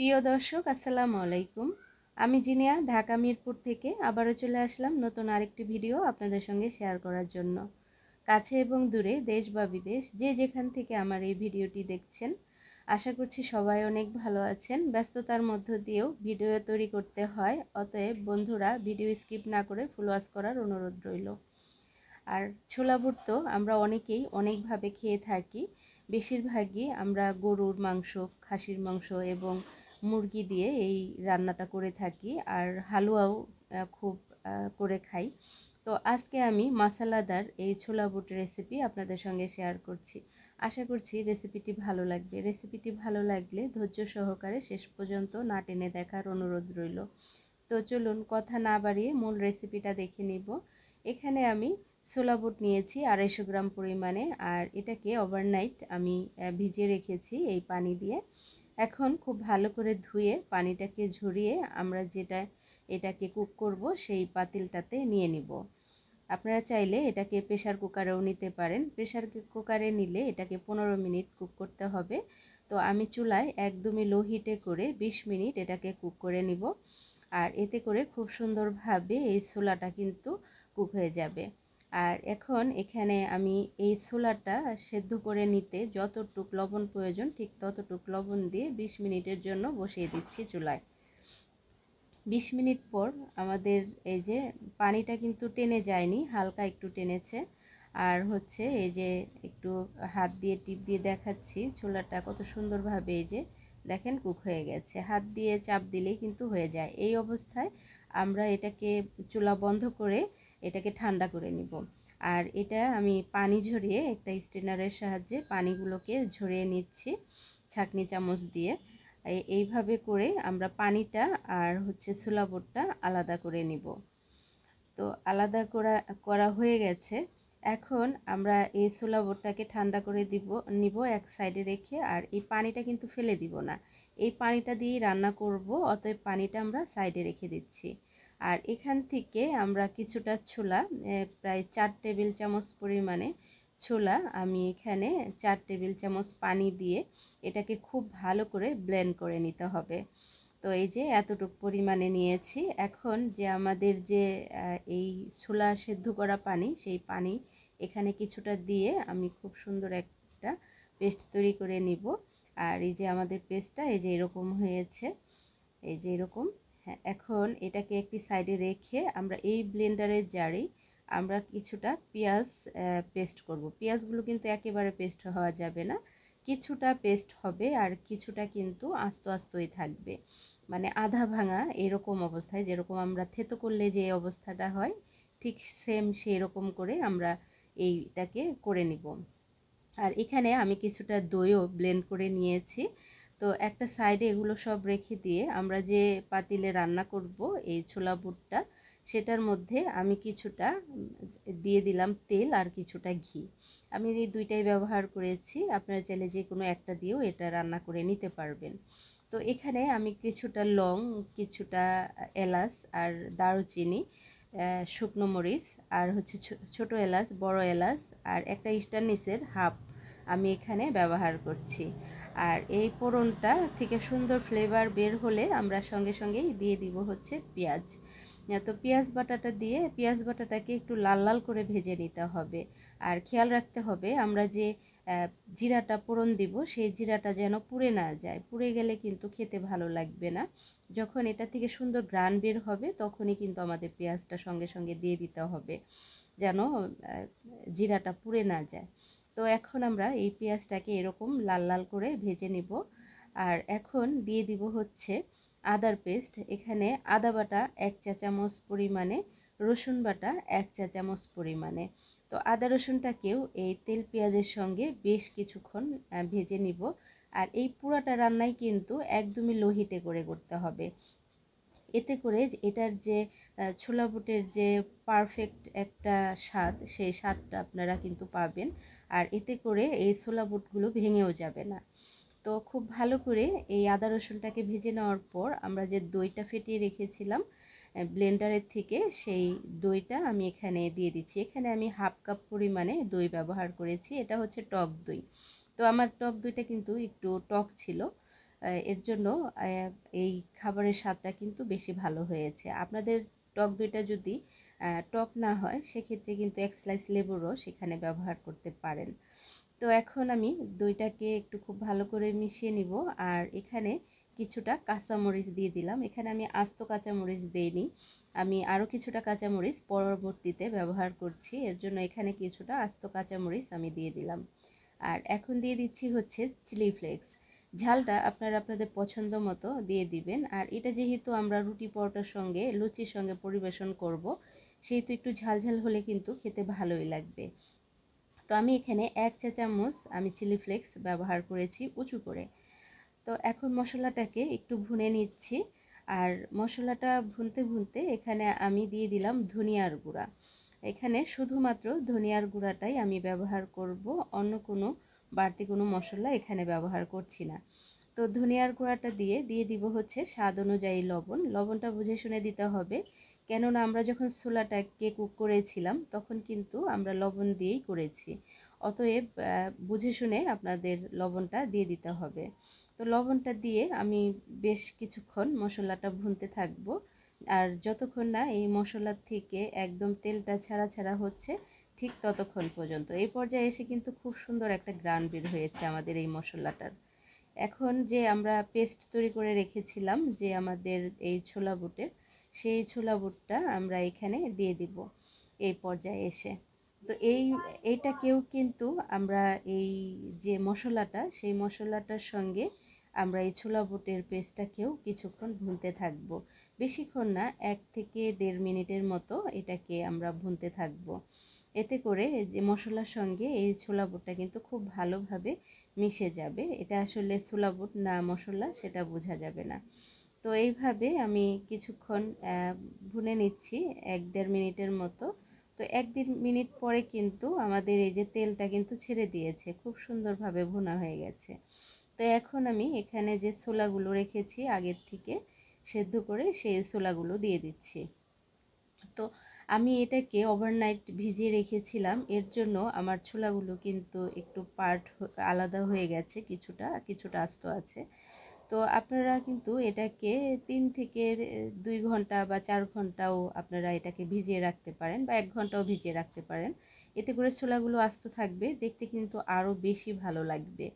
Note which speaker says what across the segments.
Speaker 1: প্রিয় দর্শক, আসসালামু আলাইকুম। আমি জিনিয়া, ঢাকা মিরপুর থেকে আবারও চলে আসলাম নতুন আরেকটি ভিডিও আপনাদের সঙ্গে শেয়ার করার জন্য। কাছে এবং দূরে, দেশ বা বিদেশ, যে যেখান থেকে আমার এই ভিডিওটি দেখছেন, আশা করছি সবাই অনেক ভালো আছেন। ব্যস্ততার মধ্য দিয়েও ভিডিও তৈরি করতে হয়, অতএব বন্ধুরা ভিডিও স্কিপ না করে ফুল ওয়াচ করার অনুরোধ রইল। আর ছোলা বুট তো আমরা অনেকেই অনেকভাবে খেয়ে থাকি। বেশিরভাগই আমরা গরুর মাংস, খাসির মাংস এবং মুরগি দিয়ে এই রান্নাটা করে থাকি, আর হালুয়াও খুব করে খাই। তো আজকে আমি মশলাদার এই ছোলা বুট রেসিপি আপনাদের সঙ্গে শেয়ার করছি। আশা করছি রেসিপিটি ভালো লাগবে। রেসিপিটি ভালো লাগলে ধৈর্য সহকারে শেষ পর্যন্ত না টেনে দেখার অনুরোধ রইল। তো চলুন কথা না বাড়িয়ে মূল রেসিপিটা দেখে নিব। এখানে আমি ছোলা বুট নিয়েছি 250 গ্রাম পরিমাণে, আর এটাকে ওভারনাইট আমি ভিজিয়ে রেখেছি এই পানি দিয়ে। এখন খুব ভালো করে ধুয়ে পানিটাকে ঝরিয়ে আমরা এটাকে কুক করব সেই পাতিলটাতে নিয়ে নিব। আপনারা চাইলে এটাকে প্রেসার কুকারেও নিতে পারেন। প্রেসার কুকারে নিলে এটাকে 15 মিনিট কুক করতে হবে। তো আমি চুলায় একদমই লো হিটে করে 20 মিনিট এটাকে কুক করে নিব। আর এতে করে খুব সুন্দরভাবে এই ছোলাটা কিন্তু কুক হয়ে যাবে। আর এখন এখানে আমি এই ছোলাটা সেদ্ধ করে নিতে যতটুক লবণ প্রয়োজন ঠিক ততটুক লবণ দিয়ে 20 মিনিটের জন্য বসিয়ে দিচ্ছি চুলায়। 20 মিনিট পর আমাদের এই যে পানিটা কিন্তু টেনে যায়নি, হালকা একটু টেনেছে। আর হচ্ছে এই যে একটু হাত দিয়ে টিপ দিয়ে দেখাচ্ছি ছোলাটা কত সুন্দরভাবে এই যে দেখেন কুক হয়ে গেছে। হাত দিয়ে চাপ দিলেই কিন্তু হয়ে যায়। এই অবস্থায় আমরা এটাকে চুলা বন্ধ করে এটাকে ঠান্ডা করে নিব। আর এটা আমি পানি ঝরিয়ে একটা স্ট্রেনারের সাহায্যে পানিগুলোকে ঝরিয়ে নিচ্ছি ছাঁকনি চামচ দিয়ে। এইভাবে করে আমরা পানিটা আর হচ্ছে ছোলা বুটটা আলাদা করে নিব। তো আলাদা করা হয়ে গেছে। এখন আমরা এই ছোলা বুটটাকে ঠান্ডা করে নিব এক সাইডে রেখে। আর এই পানিটা কিন্তু ফেলে দিব না, এই পানিটা দিয়েই রান্না করব, অতএব পানিটা আমরা সাইডে রেখে দিচ্ছি। আর এখান থেকে আমরা কিছুটা ছোলা, প্রায় 4 টেবিল চামচ পরিমাণে ছোলা আমি এখানে 4 টেবিল চামচ পানি দিয়ে এটাকে খুব ভালো করে ব্লেন্ড করে নিতে হবে। তো এই যে এতটুকু পরিমাণে নিয়েছি। এখন যে আমাদের যে এই ছোলা সেদ্ধ করা পানি, সেই পানি এখানে কিছুটা দিয়ে আমি খুব সুন্দর একটা পেস্ট তৈরি করে নিব। আর এই যে আমাদের পেস্টটা এই যে এরকম হয়েছে, এই যে এরকম। হ্যাঁ, এখন এটাকে একটি সাইডে রেখে আমরা এই ব্লেন্ডারের জারে আমরা কিছুটা পেঁয়াজ পেস্ট করব। পেঁয়াজগুলো কিন্তু একেবারে পেস্ট হওয়া যাবে না, কিছুটা পেস্ট হবে আর কিছুটা কিন্তু আস্ত আস্তই থাকবে, মানে আধা ভাঙা এরকম অবস্থায়, যেরকম আমরা থেতো করলে যে অবস্থাটা হয় ঠিক সেম সেই রকম করে আমরা এইটাকে করে নিব। আর এখানে আমি কিছুটা দইও ব্লেন্ড করে নিয়েছি। তো একটা সাইডে এগুলো সব রেখে দিয়ে আমরা যে পাতিলে রান্না করব এই ছোলা বুটটা, সেটার মধ্যে আমি কিছুটা দিয়ে দিলাম তেল আর কিছুটা ঘি। আমি এই দুইটাই ব্যবহার করেছি, আপনারা চাইলে যে কোনো একটা দিয়েও এটা রান্না করে নিতে পারবেন। তো এখানে আমি কিছুটা লং, কিছুটা এলাচ আর দারুচিনি, শুকনো মরিচ আর হচ্ছে ছোটো এলাচ, বড় এলাচ আর একটা স্টার নিচের হাফ আমি এখানে ব্যবহার করছি। আর এই ফোড়নটা থেকে সুন্দর ফ্লেভার বের হলে আমরা সঙ্গে সঙ্গেই দিয়ে দিব হচ্ছে পেঁয়াজ। তো পেঁয়াজ বাটাটাকে একটু লাল লাল করে ভেজে নিতে হবে। আর খেয়াল রাখতে হবে আমরা যে জিরাটা ফোড়ন দিব সেই জিরাটা যেন পুড়ে না যায়, পুড়ে গেলে কিন্তু খেতে ভালো লাগবে না। যখন এটা থেকে সুন্দর ঘ্রাণ বের হবে তখনই কিন্তু আমাদের পেঁয়াজটা সঙ্গে সঙ্গে দিয়ে দিতে হবে, যেন জিরাটা পুড়ে না যায়। তো এখন আমরা এই পেঁয়াজটাকে এরকম লাল লাল করে ভেজে নিব। আর এখন দিয়ে দিব হচ্ছে আদার পেস্ট। এখানে আদা বাটা 1 চা চামচ পরিমাণে, রসুন বাটা 1 চা চামচ পরিমাণে। তো আদা রসুনটাকেও এই তেল পেঁয়াজের সঙ্গে বেশ কিছুক্ষণ ভেজে নিব। আর এই পুরাটা রান্নাই কিন্তু একদমই লো হিটে করে করতে হবে, এতে করে এটার যে ছোলা বুটের যে পারফেক্ট একটা স্বাদ, সেই স্বাদটা আপনারা কিন্তু পাবেন। আর এতে করে এই ছোলা বুটগুলো ভেঙেও যাবে না। তো খুব ভালো করে এই আদা রসুনটাকে ভেজে নেওয়ার পর আমরা যে দইটা ফেটিয়ে রেখেছিলাম ব্লেন্ডারের থেকে, সেই দইটা আমি এখানে দিয়ে দিচ্ছি। এখানে আমি হাফ কাপ পরিমাণে দই ব্যবহার করেছি, এটা হচ্ছে টক দই। তো আমার টক দইটা কিন্তু একটু টক ছিল, এর জন্য এই খাবারের স্বাদটা কিন্তু বেশি ভালো হয়েছে। আপনাদের টক দইটা যদি টক না হয় সেক্ষেত্রে কিন্তু এক স্লাইস লেবুর রস এখানে ব্যবহার করতে পারেন। তো এখন আমি দইটাকে একটু খুব ভালো করে মিশিয়ে নিব। আর এখানে কিছুটা কাঁচামরিচ দিয়ে দিলাম। এখানে আমি আস্ত কাঁচামরিচ দেইনি, আমি আরও কিছুটা কাঁচামরিচ পরবর্তীতে ব্যবহার করছি, এর জন্য এখানে কিছুটা আস্ত কাঁচামরিচ আমি দিয়ে দিলাম। আর এখন দিয়ে দিচ্ছি হচ্ছে চিলি ফ্লেক্স। ঝালটা আপনারা আপনাদের পছন্দ মতো দিয়ে দিবেন। আর এটা যেহেতু আমরা রুটি পরোটার সঙ্গে লুচির সঙ্গে পরিবেশন করব, সেহেতু একটু ঝাল ঝাল হলে কিন্তু খেতে ভালোই লাগবে। তো আমি এখানে 1 চা চামচ আমি চিলি ফ্লেক্স ব্যবহার করেছি উঁচু করে। তো এখন মশলাটাকে একটু ভুনে নিচ্ছি। আর মশলাটা ভুনতে ভুনতে এখানে আমি দিয়ে দিলাম ধনিয়ার গুঁড়া। এখানে শুধুমাত্র ধনিয়ার গুঁড়াটাই আমি ব্যবহার করব, অন্য কোনো বাড়তি কোনো মশলা এখানে ব্যবহার করছি না। তো ধনিয়ার গুঁড়াটা দিয়ে দিব হচ্ছে স্বাদ অনুযায়ী লবণ। লবণটা বুঝে শুনে দিতে হবে, কেননা আমরা যখন ছোলাটাকে কুক করেছিলাম তখন কিন্তু আমরা লবণ দিয়েই করেছি। অতএব বুঝে শুনে আপনাদের লবণটা দিয়ে দিতে হবে। তো লবণটা দিয়ে আমি বেশ কিছুক্ষণ মশলাটা ভুনতে থাকবো। আর যতক্ষণ না এই মশলার থেকে একদম তেলটা ছাড়া ছাড়া হচ্ছে, ঠিক ততক্ষণ পর্যন্ত। এই পর্যায়ে এসে কিন্তু খুব সুন্দর একটা ঘ্রাণ বের হয়েছে আমাদের এই মশলাটার। এখন যে আমরা পেস্ট তৈরি করে রেখেছিলাম যে আমাদের এই ছোলা বুটের, সেই ছোলা বুটটা আমরা এখানে দিয়ে দিব এই পর্যায়ে এসে। তো এইটাকেও কিন্তু আমরা এই যে মশলাটা, সেই মশলাটার সঙ্গে আমরা এই ছোলা বুটের পেস্টটাকেও কিছুক্ষণ ভুনতে থাকবো। বেশিক্ষণ না, 1 থেকে 1.5 মিনিটের মতো এটাকে আমরা ভুনতে থাকবো। এতে করে যে মশলার সঙ্গে এই ছোলা বুটটা কিন্তু খুব ভালোভাবে মিশে যাবে। এটা আসলে ছোলা বুট না মশলা সেটা বোঝা যাবে না। তো এইভাবে আমি কিছুক্ষণ ভুনে নিচ্ছি 1-1.5 মিনিটের মতো। তো 1-1.5 মিনিট পরে কিন্তু আমাদের এই যে তেলটা কিন্তু ছেড়ে দিয়েছে, খুব সুন্দরভাবে ভুনা হয়ে গেছে। তো এখন আমি এখানে যে ছোলাগুলো রেখেছি আগের থেকে সেদ্ধ করে, সেই ছোলাগুলো দিয়ে দিচ্ছি। তো আমি এটাকে ওভারনাইট ভিজিয়ে রেখেছিলাম, এর জন্য আমার ছোলাগুলো কিন্তু একটু পার্ট আলাদা হয়ে গেছে, কিছুটা কিছুটা আস্ত আছে। তো আপনারা কিন্তু এটাকে 3 থেকে 2 ঘন্টা বা 4 ঘন্টাও আপনারা এটাকে ভিজিয়ে রাখতে পারেন, বা 1 ঘন্টাও ভিজিয়ে রাখতে পারেন। এতে করে ছোলাগুলো আস্ত থাকবে, দেখতে কিন্তু আরও বেশি ভালো লাগবে।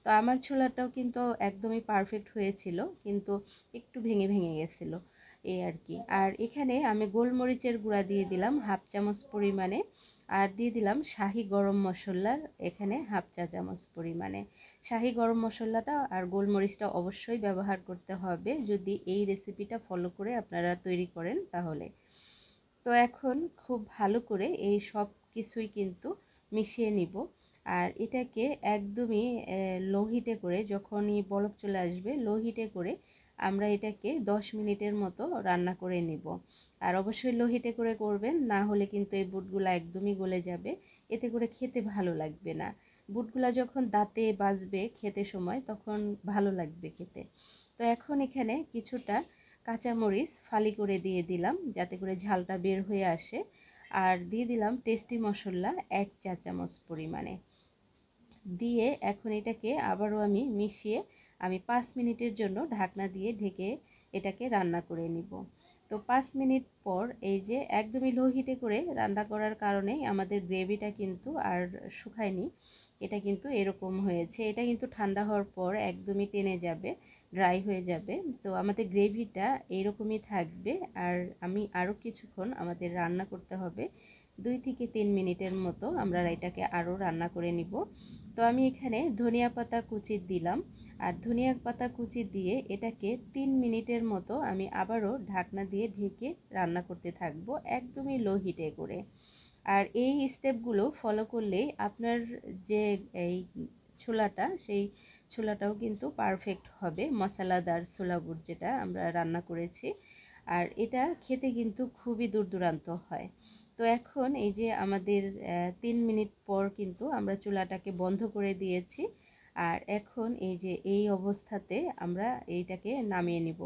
Speaker 1: তো আমার ছোলাটাও কিন্তু একদমই পারফেক্ট হয়েছিল, কিন্তু একটু ভেঙে ভেঙে গেছিলো, এই আর কি। আর এখানে আমি গোলমরিচের গুঁড়া দিয়ে দিলাম 1/2 চামচ পরিমাণে। আর দিয়ে দিলাম শাহি গরম মশলার এখানে 1/2 চা চামচ পরিমাণে। শাহি গরম মশলাটা আর গোলমরিচটা অবশ্যই ব্যবহার করতে হবে যদি এই রেসিপিটা ফলো করে আপনারা তৈরি করেন তাহলে। তো এখন খুব ভালো করে এই সব কিছুই কিন্তু মিশিয়ে নিব। আর এটাকে একদমই লো হিটে করে, যখনই বলক চলে আসবে লো হিটে করে আমরা এটাকে 10 মিনিটের মতো রান্না করে নিব। আর অবশ্যই লো হিটে করে করবেন, না হলে কিন্তু এই বুটগুলো একদমই গলে যাবে, এতে করে খেতে ভালো লাগবে না। বুটগুলা যখন দাঁতে বাজবে খেতে সময়, তখন ভালো লাগবে খেতে। তো এখন এখানে কিছুটা কাঁচামরিচ ফালি করে দিয়ে দিলাম যাতে করে ঝালটা বের হয়ে আসে। আর দিয়ে দিলাম টেস্টি মশলা 1 চা চামচ পরিমাণে। দিয়ে এখন এটাকে আবারও আমি মিশিয়ে 5 মিনিটের জন্য ঢাকনা দিয়ে ঢেকে এটাকে রান্না করে নিব। তো 5 মিনিট পর এই যে একদমই লো হিটে করে রান্না করার কারণে আমাদের গ্রেভিটা কিন্তু আর শুকায়নি, এটা কিন্তু এরকম হয়েছে। এটা কিন্তু ঠান্ডা হওয়ার পর একদমই টেনে যাবে, ড্রাই হয়ে যাবে। তো আমাদের গ্রেভিটা এইরকমই থাকবে। আর আমি আরও কিছুক্ষণ আমাদের রান্না করতে হবে, 2 থেকে 3 মিনিটের মতো আমরা এটাকে আরও রান্না করে নিব। তো আমি এখানে ধনিয়া পাতা কুচি দিলাম। আর ধনিয়া পাতা কুচি দিয়ে এটাকে 3 মিনিটের মতো আমি আবারও ঢাকনা দিয়ে ঢেকে রান্না করতে থাকবো, একদমই লো হিটে করে। আর এই স্টেপগুলো ফলো করলেই আপনার যে এই ছোলাটা, সেই ছোলাটাও কিন্তু পারফেক্ট হবে, মশলাদার ছোলা বুট যেটা আমরা রান্না করেছি। আর এটা খেতে কিন্তু খুবই দুর্দান্ত হয়। তো এখন এই যে আমাদের 3 মিনিট পর কিন্তু আমরা চুলাটাকে বন্ধ করে দিয়েছি। আর এখন এই যে এই অবস্থাতে আমরা এইটাকে নামিয়ে নিব,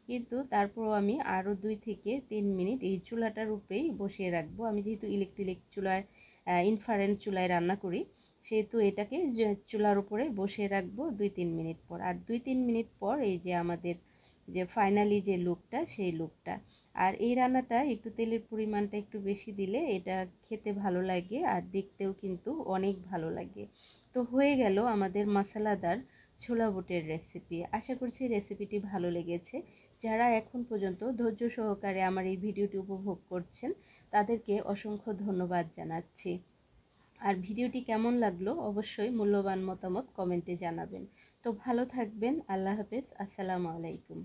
Speaker 1: কিন্তু তারপরও আমি আরও 2 থেকে 3 মিনিট এই চুলাটার উপরেই বসিয়ে রাখবো। আমি যেহেতু ইলেকট্রিক চুলায় ইনফ্রারেড চুলায় রান্না করি, সেহেতু এটাকে চুলার উপরে বসিয়ে রাখবো 2-3 মিনিট পর। আর 2-3 মিনিট পর এই যে আমাদের যে ফাইনালি যে লুকটা, সেই লুকটা। আর এই রান্নাটা একটু তেলের পরিমাণটা একটু বেশি দিলে এটা খেতে ভালো লাগে আর দেখতেও কিন্তু অনেক ভালো লাগে। তো হয়ে গেল আমাদের মশলাদার ছোলা বুটের রেসিপি। আশা করছি রেসিপিটি ভালো লেগেছে। যারা এখন পর্যন্ত ধৈর্য সহকারে আমার এই ভিডিওটি উপভোগ করছেন তাদেরকে অসংখ্য ধন্যবাদ জানাচ্ছি। আর ভিডিওটি কেমন লাগলো অবশ্যই মূল্যবান মতামত কমেন্টে জানাবেন। তো ভালো থাকবেন। আল্লাহ হাফেজ। আসসালামু আলাইকুম।